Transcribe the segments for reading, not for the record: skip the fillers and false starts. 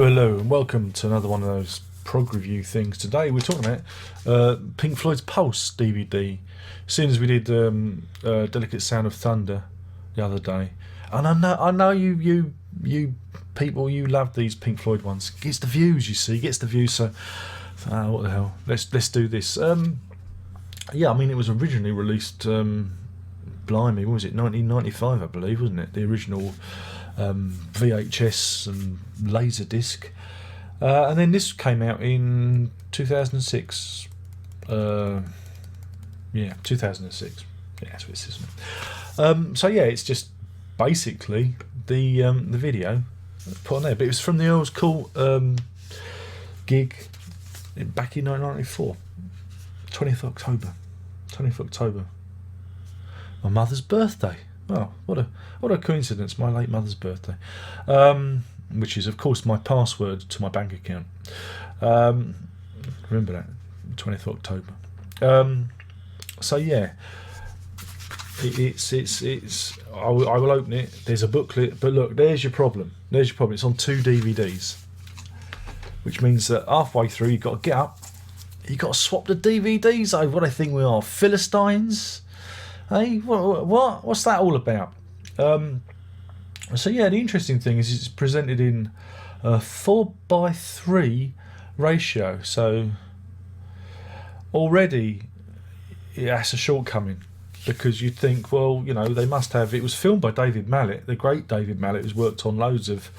Hello, and welcome to another one of those prog review things. Today we're talking about Pink Floyd's Pulse DVD. As soon as we did Delicate Sound of Thunder the other day, and I know you people, you love these Pink Floyd ones. Gets the views, you see, gets the views. So what the hell? Let's do this. Yeah, I mean it was originally released. Blimey, what was it? 1995, I believe, wasn't it? The original. VHS and Laserdisc, and then this came out in 2006. 2006. Yeah, that's what it says. So yeah, it's just basically the video put on there, but it was from the old cool gig back in 1994, 20th October, my mother's birthday. Oh, what a coincidence! My late mother's birthday, which is of course my password to my bank account. Remember that, 20th October. So yeah, it's. I will open it. There's a booklet, but look, there's your problem. It's on 2 DVDs, which means that halfway through you've got to get up. You've got to swap the DVDs over. What I think we are, Philistines. Hey, what's that all about? So yeah, the interesting thing is it's presented in a 4:3 ratio. So already that's a shortcoming, because you'd think, well, you know, they must have. It was filmed by David Mallet, the great David Mallet, who's worked on loads of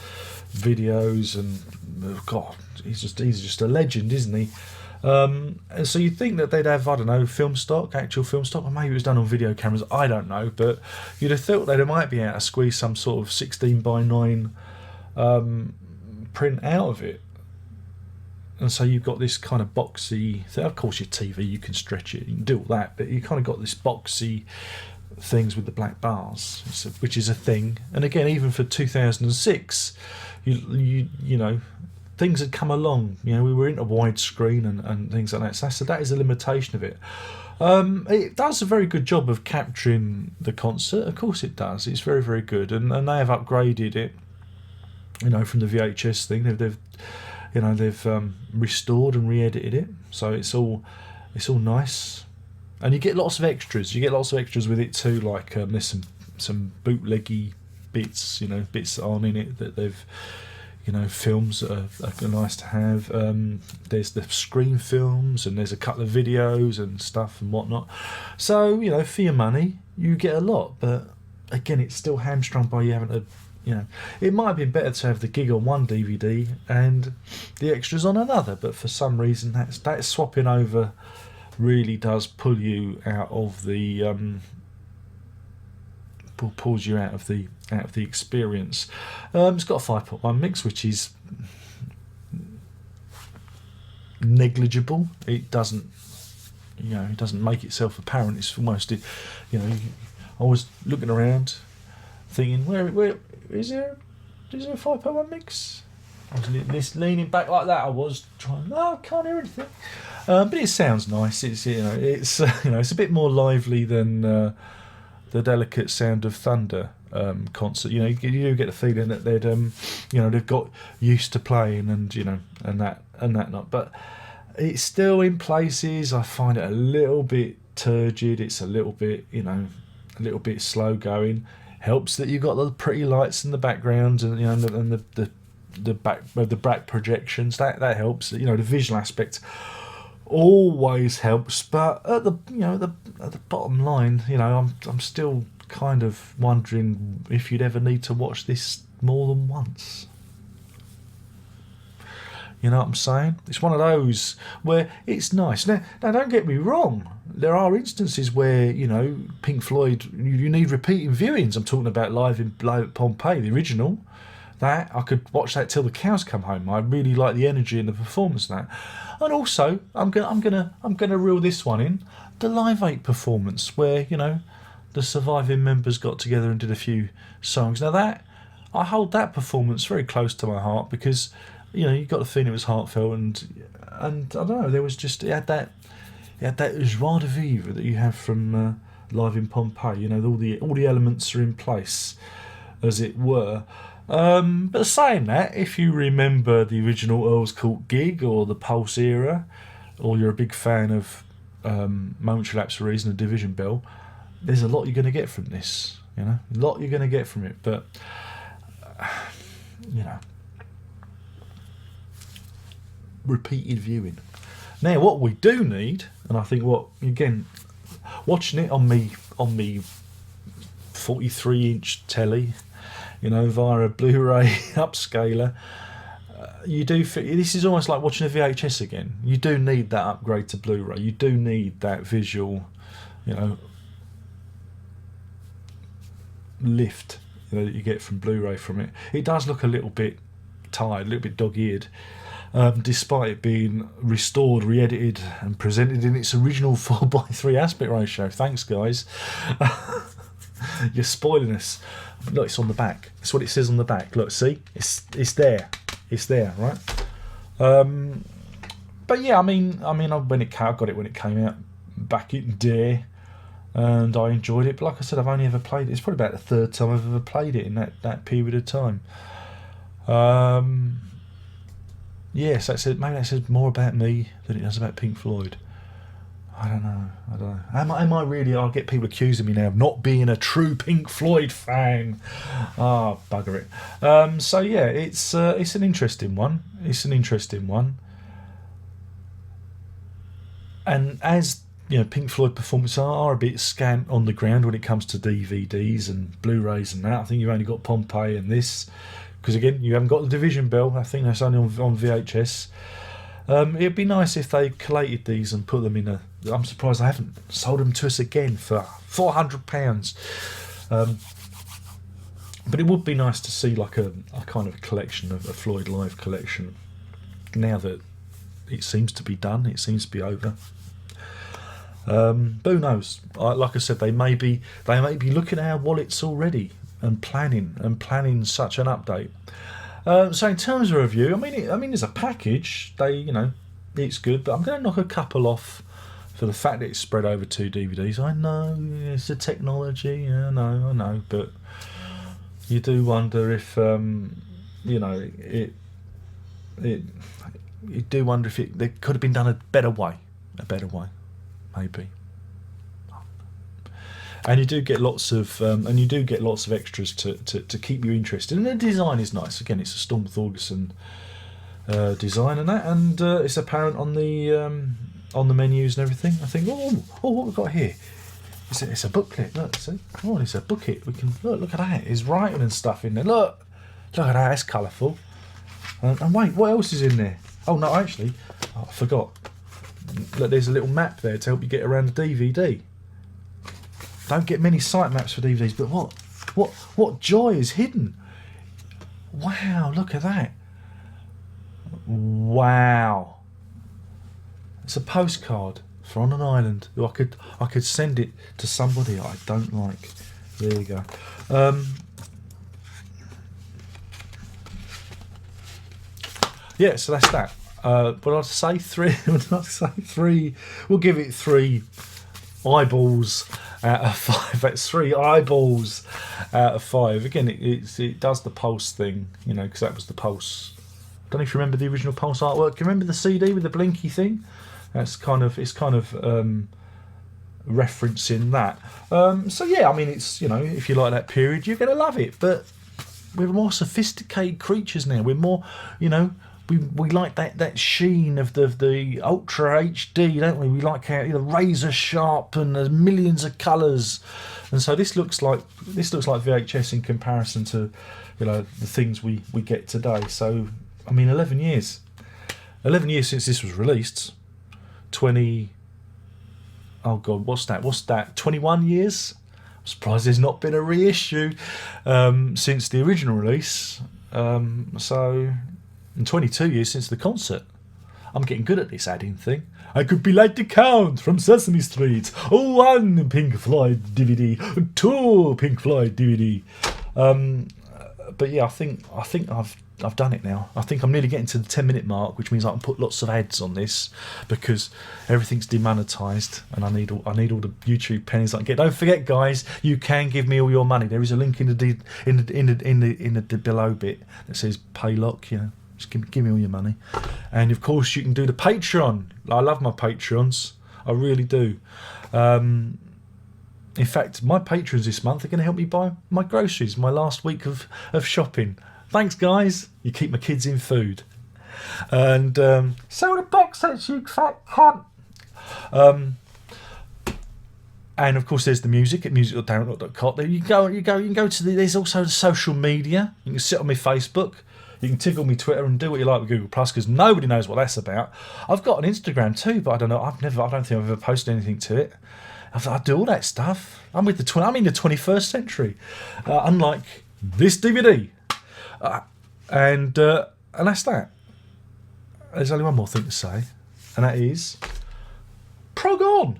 videos, and God, he's just a legend, isn't he? And so you'd think that they'd have, I don't know, actual film stock, or maybe it was done on video cameras, I don't know, but you'd have thought they might be able to squeeze some sort of 16:9 print out of it. And so you've got this kind of boxy thing. Of course your TV, you can stretch it, you can do all that, but you kind of got this boxy things with the black bars, which is a thing. And again, even for 2006, you know, things had come along, you know, we were into widescreen and things like that. So that is a limitation of it. It does a very good job of capturing the concert. Of course it does. It's very, very good. And they have upgraded it, you know, from the VHS thing. They've restored and re-edited it. So it's all nice. And you get lots of extras. You get lots of extras with it too, like there's some bootleggy bits, you know, bits that aren't in it that they've, you know, films that are nice to have. There's the screen films, and there's a couple of videos and stuff and whatnot. So, you know, for your money, you get a lot. But again, it's still hamstrung by you having to, you know, it might have been better to have the gig on one DVD and the extras on another. But for some reason, that swapping over really does pull you out of the pulls you out of the experience. It's got a 5.1 mix, which is negligible. It doesn't make itself apparent. It's almost, you know, I was looking around thinking, where is there a 5.1 mix? I was leaning back like that. I was trying. No, I can't hear anything. But it sounds nice. It's it's a bit more lively than the Delicate Sound of Thunder concert. You know, you do get the feeling that they've got used to playing, and you know, and that not. But it's still, in places, I find it a little bit turgid. It's a little bit, you know, a little bit slow going. Helps that you've got the pretty lights in the background, and you know, and the back projections. That helps. You know, the visual aspect always helps, but at the bottom line, you know, I'm still kind of wondering if you'd ever need to watch this more than once. You know what I'm saying? It's one of those where it's nice. Now don't get me wrong. There are instances where, you know, Pink Floyd, you need repeating viewings. I'm talking about live at Pompeii, the original. That I could watch that till the cows come home. I really like the energy and the performance of that. And also, I'm gonna reel this one in, the Live 8 performance, where, you know, the surviving members got together and did a few songs. Now that, I hold that performance very close to my heart, because, you know, you got the feeling it was heartfelt, and I don't know, there was just, it had that joie de vivre that you have from Live in Pompeii. You know, all the elements are in place, as it were. But saying that, if you remember the original Earl's Court gig or the Pulse era, or you're a big fan of Momentary Lapse of Reason and Division Bell, there's a lot you're going to get from this. You know, a lot you're going to get from it. But you know, repeated viewing. Now, what we do need, and I think what again, watching it on me 43-inch telly, you know, via a Blu-ray upscaler, you do. This is almost like watching a VHS again. You do need that upgrade to Blu-ray. You do need that visual, you know, lift, you know, that you get from Blu-ray from it. It does look a little bit tired, a little bit dog-eared, despite it being restored, re-edited, and presented in its original 4:3 aspect ratio. Thanks, guys. You're spoiling us. Look, it's on the back. That's what it says on the back. Look, see, it's there. It's there, right? But yeah, I mean, I got it when it came out back in day, and I enjoyed it. But like I said, I've only ever played it. It's probably about the third time I've ever played it in that period of time. Yes, maybe that says more about me than it does about Pink Floyd. I don't know. Am I really? I'll get people accusing me now of not being a true Pink Floyd fan. Ah, bugger it. So yeah, it's an interesting one. And as you know, Pink Floyd performances are a bit scant on the ground when it comes to DVDs and Blu-rays and that. I think you've only got Pompeii and this, because again, you haven't got the Division Bell. I think that's only on VHS. It'd be nice if they collated these and put them in a. I'm surprised they haven't sold them to us again for £400. But it would be nice to see like a kind of collection of a Floyd Live collection. Now that it seems to be done, it seems to be over. Who knows? Like I said, they may be looking at our wallets already and planning such an update. So in terms of review, I mean, as a package, it's good, but I'm going to knock a couple off for the fact that it's spread over 2 DVDs. I know it's the technology, I know, but you do wonder if you do wonder if it could have been done a better way, maybe. And you do get lots of extras to keep you interested. And the design is nice. Again, it's a Storm Thorgerson design and it's apparent on the menus and everything. I think, what we've got here? It's a booklet. Look, see? Oh, it's a booklet. We can look at that. There's writing and stuff in there. Look at that. It's colourful. And wait, what else is in there? Oh no, actually, I forgot. Look, there's a little map there to help you get around the DVD. Don't get many site maps for DVDs, but what joy is hidden? Wow, look at that. Wow. It's a postcard for On an Island. I could send it to somebody I don't like. There you go. Yeah, so that's that. But I'd say 3. We'll give it 3 eyeballs out of 5. That's 3 eyeballs out of 5. Again, it does the Pulse thing, because that was the Pulse. I don't know if you remember the original Pulse artwork. Do you remember the CD with the blinky thing? It's kind of referencing that. So yeah, I mean, it's if you like that period, you're going to love it. But we're more sophisticated creatures now. We're more, We like that sheen of the Ultra HD, don't we? We like how razor sharp and there's millions of colours, and so this looks like VHS in comparison to the things we get today. So I mean, 11 years since this was released. 20. Oh God, what's that? 21 years. I'm surprised there's not been a reissue since the original release. So. And 22 years since the concert. I'm getting good at this adding thing. I could be like the Count from Sesame Street. 1 Pink Floyd DVD, 2 Pink Floyd DVD. But yeah, I think I've I've done it now. I think I'm nearly getting to the 10-minute mark, which means I can put lots of ads on this because everything's demonetized, and I need all the YouTube pennies I can get. Don't forget, guys, you can give me all your money. There is a link in the below bit that says Paylock. You know, just give me all your money, and of course you can do the Patreon. I love my patrons. I really do. In fact, my patrons this month are going to help me buy my groceries, my last week of shopping. Thanks, guys. You keep my kids in food. And sell the box sets, you fat cunt. And of course, there's the music at music.darrenrock.com. There you go. You can go to there's also the social media. You can sit on my Facebook. You can tickle me Twitter and do what you like with Google Plus because nobody knows what that's about. I've got an Instagram too, but I don't know. I don't think I've ever posted anything to it. I do all that stuff. I'm in the 21st century, unlike this DVD. And that's that. There's only one more thing to say, and that is prog on.